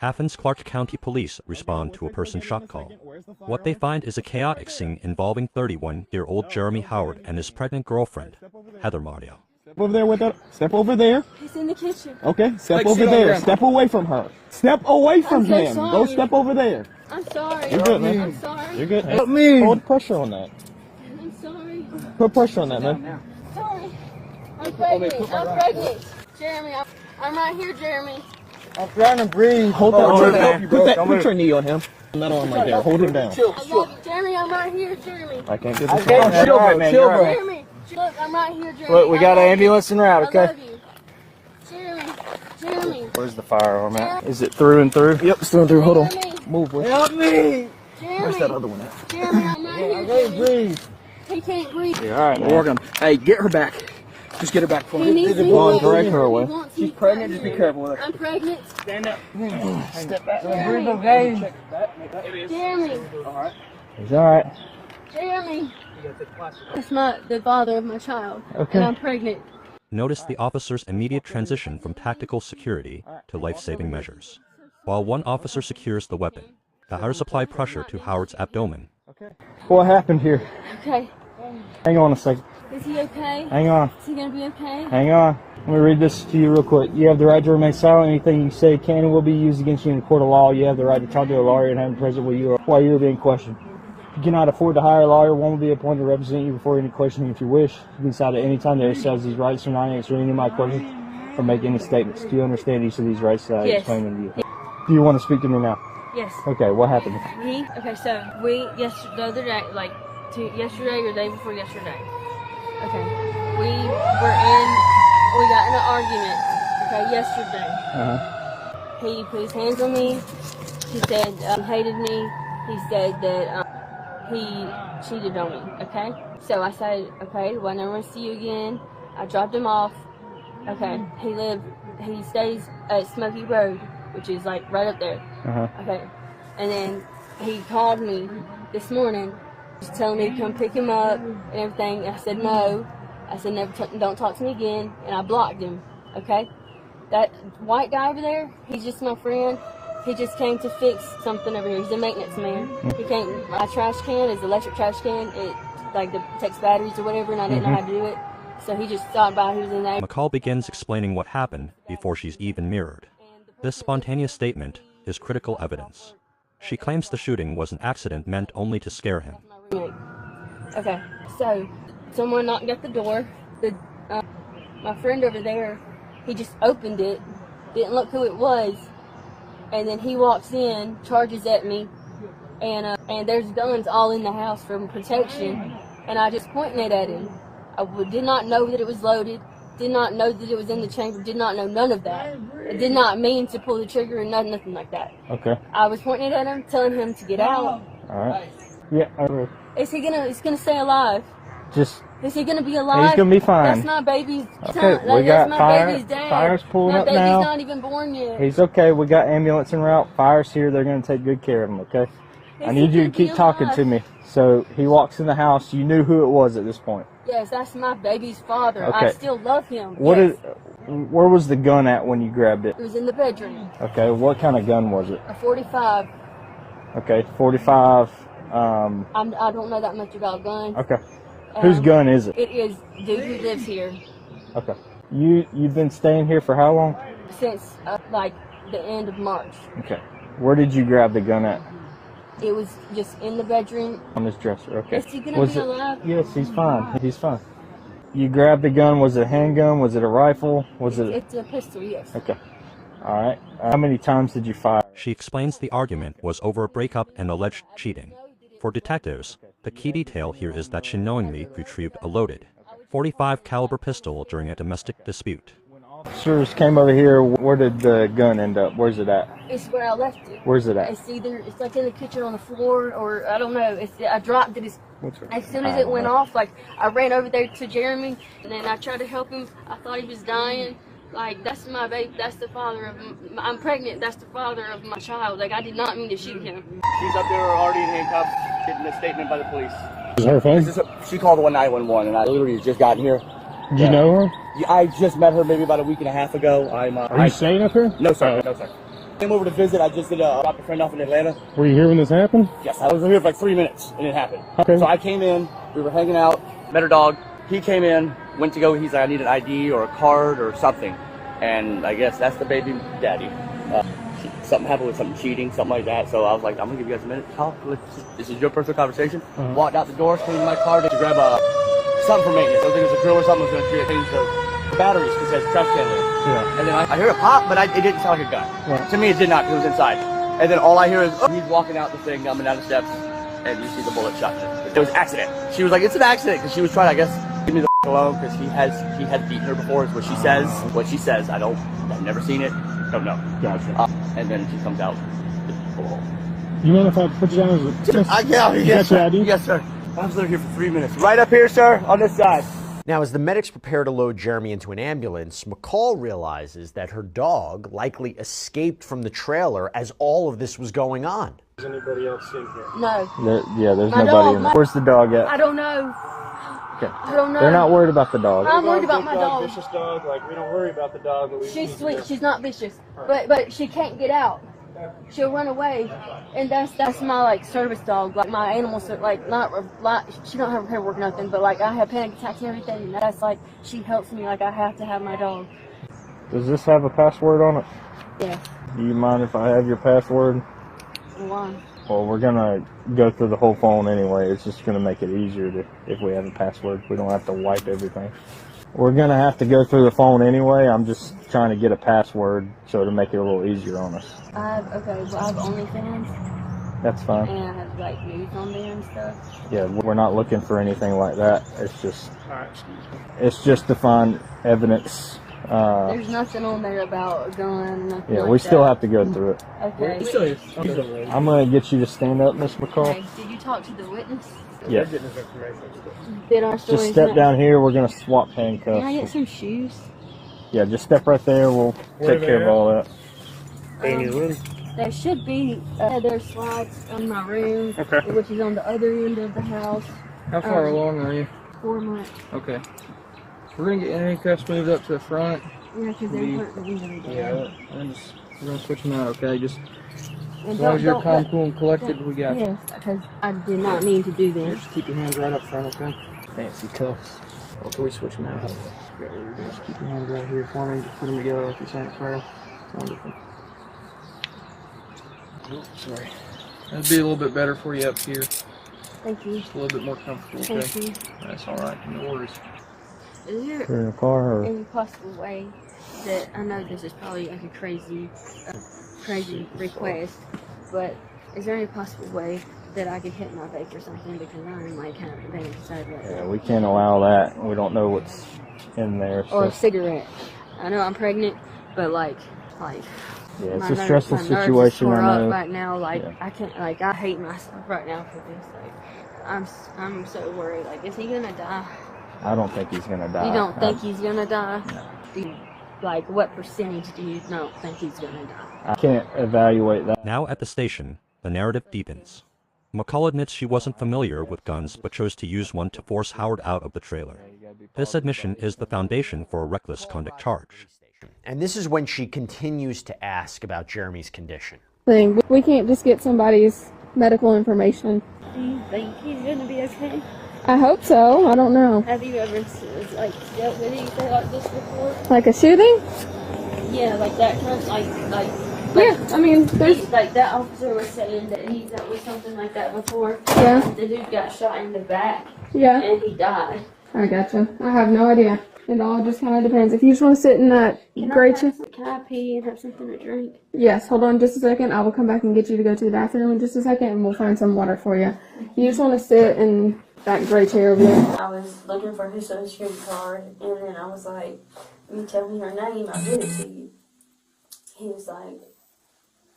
Athens-Clarke County police respond to a person shock call. What they find is a chaotic scene involving 31-year-old Jeremy Howard and his pregnant girlfriend, Heather Mario. Step over there with her. Step over there. He's in the kitchen. Okay, step over there. Step away from her. Step away from him. Go step over there. I'm sorry. You're good, man. I'm sorry. You're good. Help me. Hold pressure on that. I'm sorry. Put pressure on that, man. Sorry. I'm pregnant. I'm pregnant. Jeremy, I'm right here, Jeremy. I'm trying to breathe. Hold that. Put your knee on him. Metal arm right there. Hold him down. I love you, Jeremy. I'm right here, Jeremy. I can't get this. Chill, man. Jeremy, look, I'm right here, Jeremy. Look, we got an ambulance en route, okay? I love you. Jeremy. Where's the firearm at? Is it through and through? Yep, it's through and through. Hold on. Jeremy. Move, boy. Help me! Jeremy. Where's that other one at? Jeremy, I'm right here, I Jeremy. can't breathe. He can't breathe. Yeah, all right, we're working. Hey, get her back. Just get her back for He me. needs me. Go on, direct her away. She's pregnant, just be careful with her. I'm pregnant. Stand up. Step back. Jeremy. Okay. Jeremy. Alright. It's alright. Jeremy. It's the father of my child. Okay. And I'm pregnant. Notice the officer's immediate transition from tactical security to life-saving measures. While one officer secures the weapon, the others apply pressure to Howard's abdomen. What happened here? Okay. Hang on a second. Is he okay? Hang on. Is he gonna be okay? Hang on. Let me read this to you real quick. You have the right to remain silent. Anything you say can and will be used against you in a court of law. You have the right to talk to a lawyer and have him present while you are being questioned. If you cannot afford to hire a lawyer, one will be appointed to represent you before any questioning if you wish. You can decide at any time to exercise these rights or not answer any of my questions or make any statements. Do you understand each of these rights that I explained to you? Do you want to speak to me now? Yes. Okay, what happened? So the other day, yesterday or the day before yesterday. Okay. We got in an argument, okay, yesterday. He put his hands on me. He said he hated me. He said that he cheated on me, okay? So I said, okay, well, I never want to see you again. I dropped him off. Okay, he stays at Smoky Road, which is like right up there. Okay, and then he called me this morning, just telling me to come pick him up and everything. I said no. I said don't talk to me again, and I blocked him. Okay, that white guy over there, he's just my friend. He just came to fix something over here. He's a maintenance man. He came. My trash can is electric trash can. It takes batteries or whatever, and I didn't know how to do it. So he just stopped by. He was in there. McCall begins explaining what happened before she's even mirrored. This spontaneous statement is critical evidence. She claims the shooting was an accident meant only to scare him. Okay, so someone knocked at the door. My friend over there, he just opened it, didn't look who it was, and then he walks in, charges at me, and there's guns all in the house for protection, and I just pointed it at him. I did not know that it was loaded, did not know that it was in the chamber, did not know none of that. I did not mean to pull the trigger and nothing like that. Okay. I was pointing at him, telling him to get out. Alright. Yeah, I will. Is he gonna stay alive? Is he gonna be alive? He's gonna be fine. That's my baby's Okay, son. we got my baby's dad. Fire's pulling up now. My baby's not even born yet. He's okay. We got ambulance en route. Fire's here. They're gonna take good care of him. Okay. I need you to keep talking to me. So he walks in the house. You knew who it was at this point. Yes, that's my baby's father. Okay. I still love him. Where was the gun at when you grabbed it? It was in the bedroom. Okay. What kind of gun was it? A 45. Okay, 45. I don't know that much about guns. Okay. Whose gun is it? It is dude who lives here. Okay. You've been staying here for how long? Since the end of March. Okay. Where did you grab the gun at? It was just in the bedroom. On this dresser. Okay. Is he gonna be alive? Yes, he's fine. He's fine. You grabbed the gun. Was it a handgun? Was it a rifle? It's a pistol, yes. Okay. All right. How many times did you fire? She explains the argument was over a breakup and alleged cheating. For detectives, the key detail here is that she knowingly retrieved a loaded .45 caliber pistol during a domestic dispute. Officers came over here. Where did the gun end up? Where's it at? It's where I left it. Where's it at? It's like in the kitchen on the floor, or I don't know. I dropped it as soon as it went off. Like I ran over there to Jeremy, and then I tried to help him. I thought he was dying. Like, that's my baby. That's the father of. I'm pregnant. That's the father of my child. Like, I did not mean to shoot him. She's up there already in handcuffs, getting a statement by the police. Is her phone? She called 911, and I literally just gotten here. Did you know her? I just met her maybe about a week and a half ago. Are you staying up here? No, sir. No, sir. Came over to visit. I just did dropped a friend off in Atlanta. Were you here when this happened? Yes, I was here for like 3 minutes and it happened. Okay. So I came in, we were hanging out, met her dog. He came in, went to go, he's like, I need an ID or a card or something. And I guess that's the baby daddy. Something happened with something cheating, something like that. So I was like, I'm gonna give you guys a minute to talk. This is your personal conversation. Walked out the door, cleaned my car to grab something for maintenance. I think it was a drill or something. I was gonna change the batteries because it has trash can lid. Yeah. And then I hear a pop, but it didn't sound like a gun. Right. To me, it did not, because it was inside. And then all I hear is, he's walking out the thing, coming down the steps, and you see the bullet shot. It was an accident. She was like, it's an accident, because she was trying to, I guess, leave me the alone, because he has beaten her before, is what she says. What she says, I've never seen it, don't know. Gotcha. And then she comes out. You mind if I put you down as a witness? Yes, got your ID? Yes, sir. I was literally here for 3 minutes. Right up here, sir, on this side. Now, as the medics prepare to load Jeremy into an ambulance, McCall realizes that her dog likely escaped from the trailer as all of this was going on. Is anybody else in here? No. There's My nobody dog, in there. Where's the dog at? I don't know. Okay. I don't know. They're not worried about the dog. I'm worried about my dog. Vicious dog. Like, we don't worry about the dog. But She's sweet. She's not vicious. But she can't get out. She'll run away, and that's my like service dog, like my animal, like not like she don't have paperwork nothing, but like I have panic attacks and everything, and that's like she helps me, like I have to have my dog. Does this have a password on it? Yeah. Do you mind if I have your password? Why? Well, we're gonna go through the whole phone anyway. It's just gonna make it easier if we have a password. We don't have to wipe everything. We're gonna have to go through the phone anyway. I'm just trying to get a password so to make it a little easier on us. I have OnlyFans. That's fine. And I have like news on there and stuff. Yeah, we're not looking for anything like that. It's just to find evidence. There's nothing on there about a gun. Nothing Yeah, like we still that. have to go through it. Okay. I'm gonna get you to stand up, Miss McCall. Okay. Did you talk to the witness? Yes. Did our stories Just step down here. We're gonna swap Can I handcuffs. get some shoes? Yeah, just step right there. We'll take care of all that. There should be there's slides on my room, Okay. which is on the other end of the house. How far along are you? 4 months. Okay. We're gonna get handcuffs moved up to the front. Yeah, because they're hurting the window. We're gonna switch them out, okay? Just And as long as you're don't- calm, cool, and collected, we got you. Yes, because I did not mean to do this. Just keep your hands right up front, okay? Fancy cuffs. Or can we switch them out? Just keep your hands right here for me. Just put them together like you're saying it prayer. Wonderful. Oh, sorry. That'd be a little bit better for you up here. Thank you. Just a little bit more comfortable, okay? Thank you. That's alright, no worries. Is there You're in the car, or any possible way that, I know this is probably like a crazy request, but is there any possible way that I could hit my vape or something, because I'm like kind of panic inside right yeah, now? we can't allow that. We don't know what's in there. Or a So. cigarette. I know I'm pregnant, but like Yeah, it's my a stressful nerves are situation. tore I up know. right now. Like Yeah. I can't. Like I hate myself right now for this. Like I'm so worried. Like, is he gonna die? I don't think he's gonna die. You don't think he's gonna die? No. Do you, like, what percentage do you not think he's gonna die? I can't evaluate that. Now at the station, the narrative deepens. McCall admits she wasn't familiar with guns but chose to use one to force Howard out of the trailer. This admission is the foundation for a reckless conduct charge. And this is when she continues to ask about Jeremy's condition. We can't just get somebody's medical information. Do you think he's gonna be okay? I hope so. I don't know. Have you ever like dealt with anything like this before? Like a shooting? Yeah, like that kind of like Yeah, I mean, there's... like that officer was saying that he dealt with something like that before. Yeah. The dude got shot in the back Yeah, and he died. I gotcha. I have no idea. It all just kind of depends. If you just want to sit in that gray chair... Can I pee and have something to drink? Yes, hold on just a second. I will come back and get you to go to the bathroom in just a second, and we'll find some water for you. You just want to sit in that gray chair over there. I was looking for his social security card, and then I was like, "You tell me her name, I'll give it to you." He was like,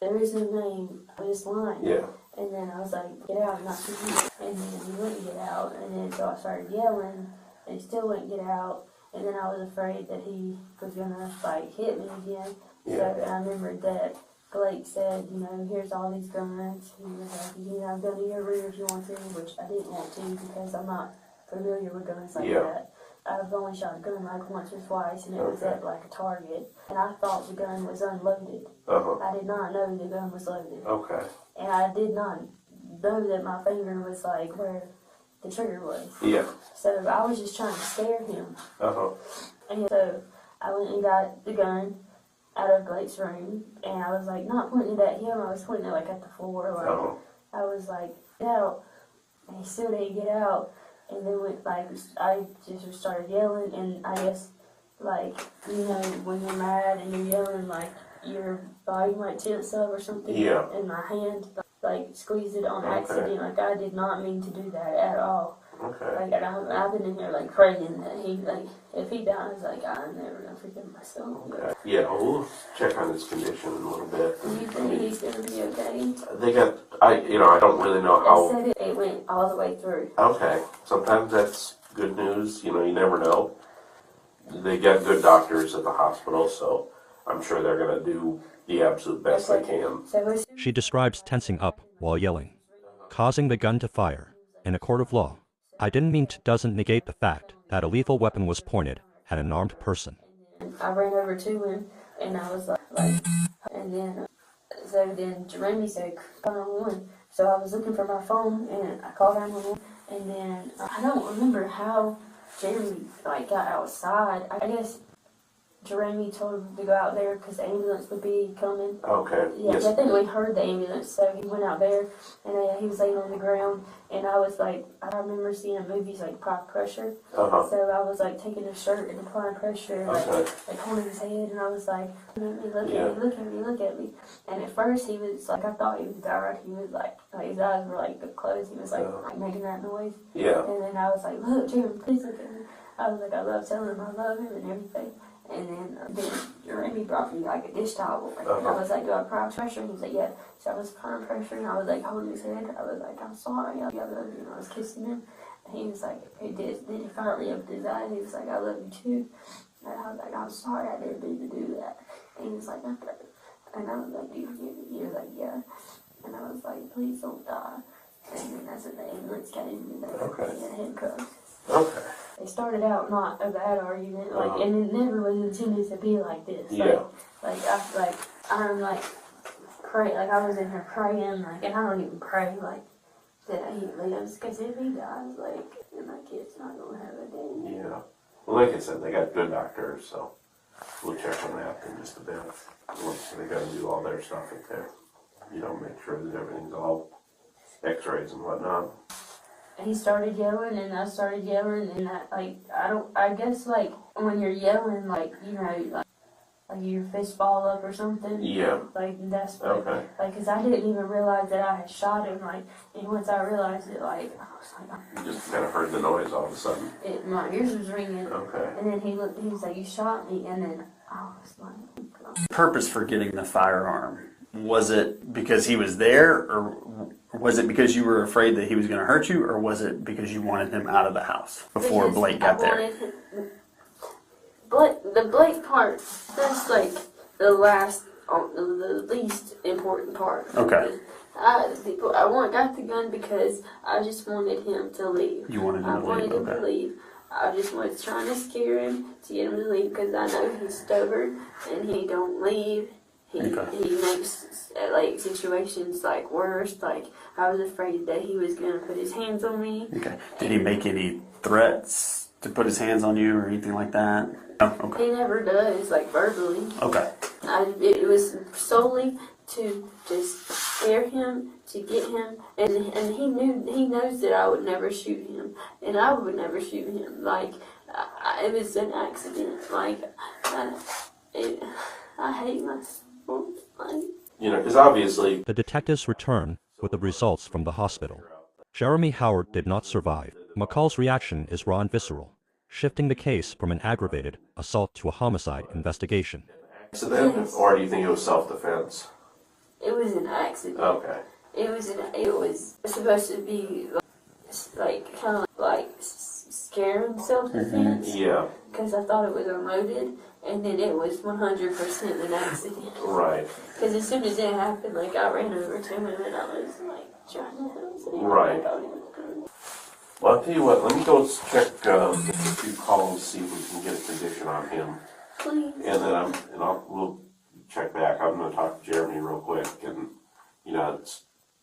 "There is no name, I just lying." Yeah. And then I was like, "Get out, not to you." And then he wouldn't get out, and then so I started yelling, and he still wouldn't get out. And then I was afraid that he was gonna like hit me again. Yeah. So I remembered that Blake said, you know, here's all these guns. He was like, you know, go to your room if you want to, which I didn't want to because I'm not familiar with guns like that. I've only shot a gun like once or twice, and it was at like a target. And I thought the gun was unloaded. I did not know the gun was loaded. And I did not know that my finger was like where the trigger was. So I was just trying to scare him. And so I went and got the gun out of Blake's room, and I was like not pointing it at him, I was pointing it like at the floor. Like I was like, get out, and he still didn't get out. And then I just started yelling, and I guess like when you're mad and you're yelling, like your body might tense up or something. And my hand like squeezed it on accident. Like I did not mean to do that at all. Like I've been in here like praying that he if he dies, like I'm never gonna forgive myself. Yeah, we'll check on his condition in a little bit. Do you think he's gonna be okay? They got I don't really know how. They said it went all the way through. Sometimes that's good news. You never know. They got good doctors at the hospital, so I'm sure they're gonna do the absolute best they can. She describes tensing up while yelling, causing the gun to fire. In a court of law, I didn't mean to doesn't negate the fact that a lethal weapon was pointed at an armed person. I ran over to him, and I was like and then Jeremy said, call 911. So I was looking for my phone, and I called 911, and then I don't remember how Jeremy got outside. I guess Jeremy told him to go out there because the ambulance would be coming. Yes. I think we heard the ambulance, so he went out there, and he was laying on the ground, and I was like, I remember seeing movies like Apply Pressure, so I was like taking his shirt and applying pressure, like holding his head, and I was like, look at me, and at first he was like, I thought he was tired, he was like his eyes were like closed, he was like making that noise, and then I was like, look, Jim, please look at me. I was like, I love telling him I love him and everything. And then Jeremy brought me like a dish towel. And I was like, do I apply pressure? And he was like, yeah. So I was applying pressure, and I was like holding his head. I was like, I'm sorry, I love you. And I was kissing him. And he was like, then he finally opened his eyes. He was like, I love you too. And I was like, I'm sorry, I didn't mean to do that. And he was like, okay. And I was like, do you forgive me? He was like, yeah. And I was like, please don't die. And then that's when the ambulance came, and they had handcuffs. They started out not a bad argument, and it never was intended to be like this. I'm pray, I was in here praying, and I don't even pray that he lives, because if he dies, then my kid's not gonna have a day. Yeah. Well, like I said, they got good doctors, so we'll check on that in just a bit. They got to do all their stuff up there. Make sure that everything's all X-rays and whatnot. He started yelling, and I started yelling, and I guess when you're yelling, your fist fall up or something. Yeah. That's because I didn't even realize that I had shot him, and once I realized it, I was like, You just kind of heard the noise all of a sudden. My ears was ringing. And then he was like, you shot me, and then I was like, Purpose for getting the firearm, was it because he was there, or was it because you were afraid that he was going to hurt you, or was it because you wanted him out of the house before Blake got there? The Blake part, that's the least important part. I got the gun because I just wanted him to leave. You wanted him to leave? To leave. I just was trying to scare him to get him to leave, because I know he's stubborn and he don't leave. He makes situations worse. I was afraid that he was gonna put his hands on me. Did he make any threats to put his hands on you or anything like that? No. He never does, verbally. It was solely to just scare him, to get him, and he knows that I would never shoot him, and I would never shoot him. It was an accident. I hate myself. Because obviously... The detectives return with the results from the hospital. Jeremy Howard did not survive. McCall's reaction is raw and visceral, shifting the case from an aggravated assault to a homicide investigation. Accident, or do you think it was self-defense? It was an accident. Okay. It was supposed to be kind of scaring self-defense. Yeah. Because I thought it was unloaded, and then it was 100% an accident. Right. Because as soon as it happened, I ran over to him, and I was trying to help him. Right. Well, I'll tell you what, let me go check just a few calls, see if we can get a condition on him. Please. And then we'll check back. I'm gonna talk to Jeremy real quick, and, you know, it's,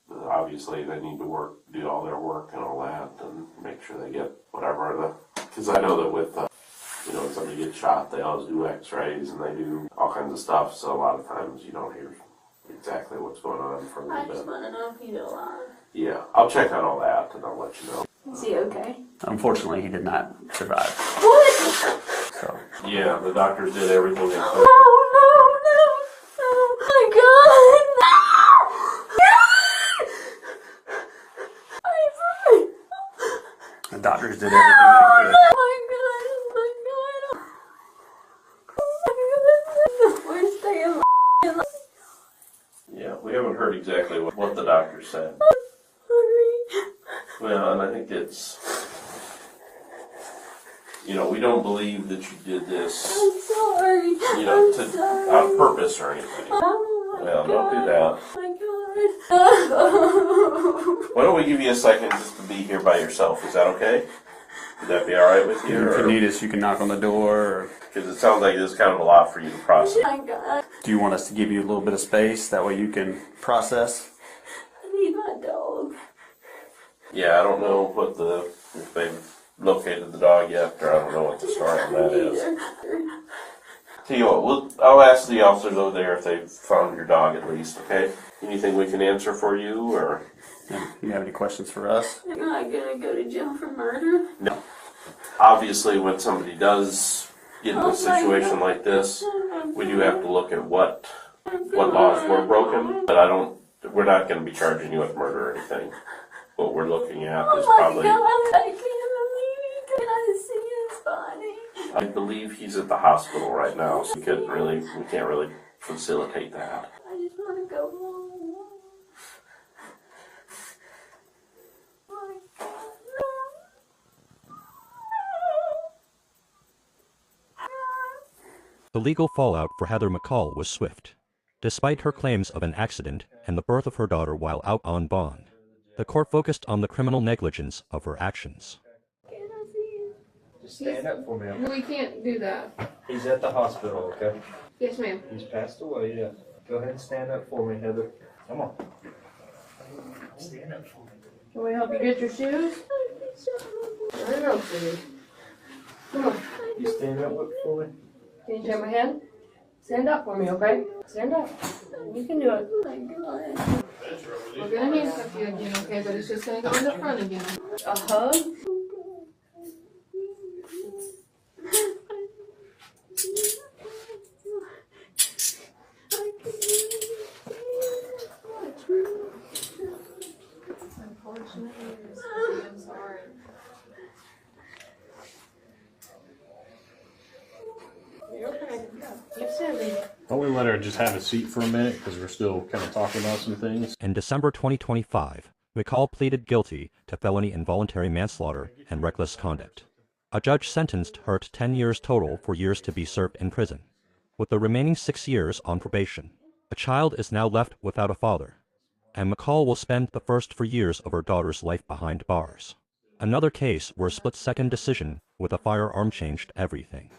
obviously they need to do all their work and all that, and make sure they get whatever because I know that with, you know, when somebody gets shot, they always do x-rays and they do all kinds of stuff, so a lot of times you don't hear exactly what's going on for a little I bit. just want to know if he's alive. Yeah, I'll check on all that and I'll let you know. Is he okay? Unfortunately, he did not survive. What? So, Yeah, the doctors did everything they could. No, no, no, no. My God, no! the doctors did everything they could. Oh my God, oh my God. We're staying. Yeah, we haven't heard exactly what the doctor said. Well, and I think it's, you know, we don't believe that you did this, I'm sorry. you know, on purpose or anything. Oh my Well, God. don't do that. Oh my God. Why don't we give you a second just to be here by yourself? Is that okay? Would that be all right with you? If you need us, you can knock on the door. Because it sounds like this is kind of a lot for you to process. Oh my God. Do you want us to give you a little bit of space? That way you can process? I need my dog. Yeah, I don't know if they've located the dog yet, or I don't know what the story on that is. Tell you what, I'll ask the officers over there if they've found your dog at least, okay? Anything we can answer for you, or? You have any questions for us? Am I gonna go to jail for murder? No. Obviously, when somebody does get in a situation like this, we do have to look at what laws were broken, but we're not going to be charging you with murder or anything. What we're looking at is probably... Oh my God, I can't believe it. Can I see his body? I believe he's at the hospital right now, so we can't really facilitate that. I just want to go home. The legal fallout for Heather McCall was swift. Despite her claims of an accident and the birth of her daughter while out on bond, the court focused on the criminal negligence of her actions. Can I see him? Just stand up for me. We can't do that. He's at the hospital, okay? Yes, ma'am. He's passed away, yeah. Go ahead and stand up for me, Heather. Come on. Stand up for me. Can we help you get your shoes? There you go, sweetie. Come on. You stand up for me. Can you take my hand? Stand up for me, okay? Stand up. You can do it. Oh my God. We're gonna handcuff you again, okay? But it's just gonna go in the front again. A hug? I'm sorry. You're okay. Keep standing. Why don't we let her just have a seat for a minute because we're still kind of talking about some things. In December 2025, McCall pleaded guilty to felony involuntary manslaughter and reckless conduct. A judge sentenced her to 10 years total for years to be served in prison, with the remaining 6 years on probation. A child is now left without a father, and McCall will spend the first 4 years of her daughter's life behind bars. Another case where a split-second decision with a firearm changed everything.